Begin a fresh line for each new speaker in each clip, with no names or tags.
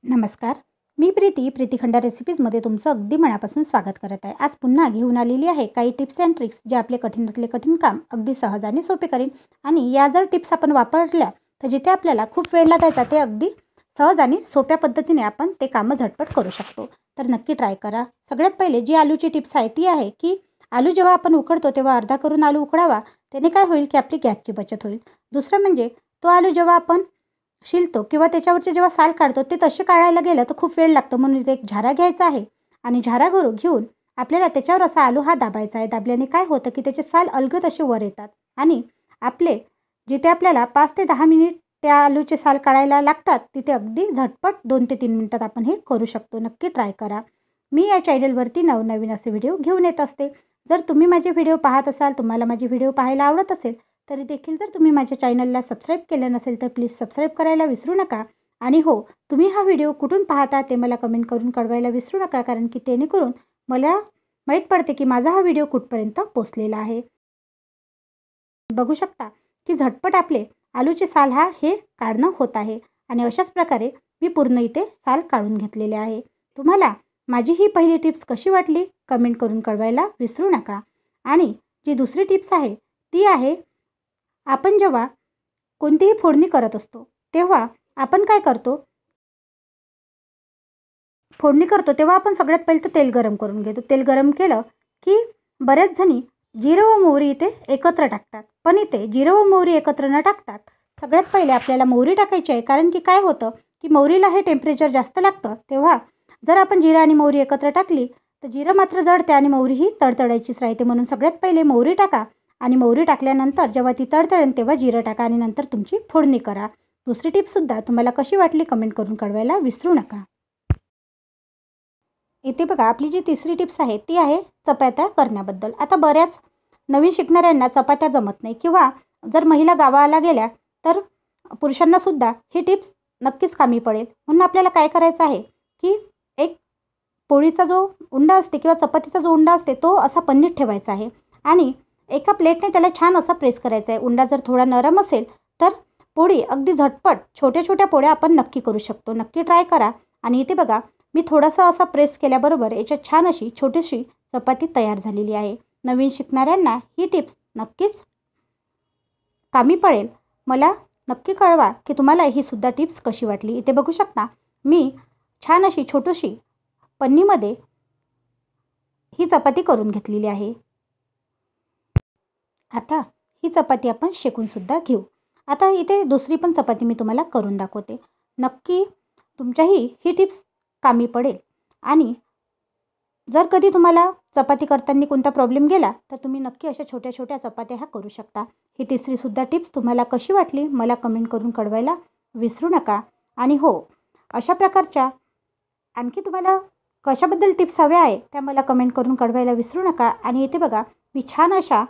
नमस्कार. मी प्रीती खंडा रेसिपीजमध्ये तुमचं अगदी मनापासून स्वागत करत आहे. आज पुन्हा घेऊन आलेली आहे काही टिप्स अँड ट्रिक्स जे आपले कठीणातले कठीण काम अगदी सहजाने सोपे करेन. आणि या जर टिप्स आपण वापरल्या तर जिथे आपल्याला खूप वेळ लागायचा ते अगदी सहज आणि सोप्या पद्धतीने आपण ते कामं झटपट करू शकतो. तर नक्की ट्राय करा. सगळ्यात पहिले जी आलूची टिप्स आहे ती आहे की आलू जेव्हा आपण उकडतो तेव्हा अर्धा करून आलू उकडावा. त्याने काय होईल की आपली गॅसची बचत होईल. दुसरं म्हणजे तो आलू जेव्हा आपण शिलतो किंवा त्याच्यावरचे जेव्हा साल काढतो ते तसे काढायला गेलं तर खूप वेळ लागतो. म्हणून इथे एक झारा घ्यायचा आहे आणि झारा घेऊन आपल्याला त्याच्यावर असा आलू हा दाबायचा आहे. दाबल्याने काय होतं की त्याचे साल अलगद असे वर येतात आणि आपले जिथे आपल्याला 5 ते 10 मिनिट त्या आलूचे साल काढायला लागतात तिथे अगदी झटपट 2 ते 3 मिनिटात आपण हे करू शकतो. नक्की ट्राय करा. मी या चॅनलवरती नवनवीन असे व्हिडिओ घेऊन येत असते. जर तुम्ही माझे व्हिडिओ पाहत असाल, तुम्हाला माझे व्हिडिओ पाहायला आवडत असेल तरी देखील जर तुम्ही माझ्या चॅनलला सबस्क्राईब केलं नसेल तर प्लीज सबस्क्राईब करायला विसरू नका. आणि हो, तुम्ही हा व्हिडिओ कुठून पाहता ते मला कमेंट करून कळवायला विसरू नका, कारण की जेणेकरून मला माहीत पडते की माझा हा व्हिडिओ कुठपर्यंत पोचलेला आहे. बघू शकता की झटपट आपले आलूचे साल हे काढणं होत आहे आणि अशाच प्रकारे मी पूर्ण इथे साल काढून घेतलेले आहे. तुम्हाला माझी ही पहिली टिप्स कशी वाटली कमेंट करून कळवायला विसरू नका. आणि जी दुसरी टिप्स आहे ती आहे, आपण जेव्हा कोणतीही फोडणी करत असतो तेव्हा आपण काय करतो, तेव्हा आपण सगळ्यात पहिले तर तेल गरम करून घेतो. तेल गरम केलं की बऱ्याच जणी जिरं व मोहरी इथे एकत्र टाकतात. पण इथे जिरं व मोहरी एकत्र न टाकतात सगळ्यात पहिले आपल्याला मोहरी टाकायची आहे. कारण की काय होतं की मोहरीला हे टेम्परेचर जास्त लागतं. तेव्हा जर आपण जिरं आणि मोहरी एकत्र टाकली तर जिरं मात्र जळते आणि मोहरी ही तडतडायचीच राहते. म्हणून सगळ्यात पहिले मोहरी टाका आणि मोहरी टाकल्यानंतर जेव्हा ती तडतडेल तेव्हा जिरं टाका आणि नंतर तुमची फोडणी करा. दुसरी टिप्ससुद्धा तुम्हाला कशी वाटली कमेंट करून कळवायला विसरू नका. इथे बघा आपली जी तिसरी टिप्स आहे ती आहे चपात्या करण्याबद्दल. आता बऱ्याच नवीन शिकणाऱ्यांना चपात्या जमत नाही किंवा जर महिला गावाला गेल्या तर पुरुषांनासुद्धा ही टिप्स नक्कीच कामी पडेल. म्हणून आपल्याला काय करायचं आहे की एक पोळीचा जो उंडा असते किंवा चपातीचा जो उंडा असते तो असा पन्नीत ठेवायचा आहे आणि एका प्लेटने त्याला छान असा प्रेस करायचा आहे. उंडा जर थोडा नरम असेल तर पोळी अगदी झटपट छोट्या छोट्या पोळ्या आपण नक्की करू शकतो. नक्की ट्राय करा. आणि इथे बघा मी थोडासा असा प्रेस केल्याबरोबर याच्यात छान अशी छोटीशी चपाती तयार झालेली आहे. नवीन शिकणाऱ्यांना ही टिप्स नक्कीच कामी पडेल. मला नक्की कळवा की तुम्हाला ही सुद्धा टिप्स कशी वाटली. इथे बघू शकता मी छान अशी छोटीशी पन्नीमध्ये ही चपाती करून घेतलेली आहे. आता ही चपाती आपण शेकूनसुद्धा घेऊ. आता इथे दुसरी पण चपाती मी तुम्हाला करून दाखवते. नक्की तुमच्याही ही टिप्स कामी पडेल. आणि जर कधी तुम्हाला चपाती करताना कोणता प्रॉब्लेम गेला तर तुम्ही नक्की अशा छोट्या छोट्या चपात्या ह्या करू शकता. ही तिसरीसुद्धा टिप्स तुम्हाला कशी वाटली मला कमेंट करून कळवायला विसरू नका. आणि हो, अशा प्रकारच्या आणखी तुम्हाला कशाबद्दल टिप्स हव्या आहे त्या मला कमेंट करून कळवायला विसरू नका. आणि इथे बघा मी छान अशा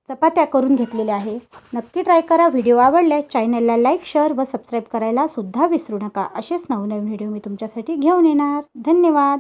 चपात्या करून घेतलेल्या आहे. नक्की ट्राय करा. व्हिडिओ आवडल्यास चॅनलला लाईक, शेअर व सबस्क्राईब करायला सुद्धा विसरू नका. असेच नवनवीन व्हिडिओ मी तुमच्यासाठी घेऊन येणार. धन्यवाद.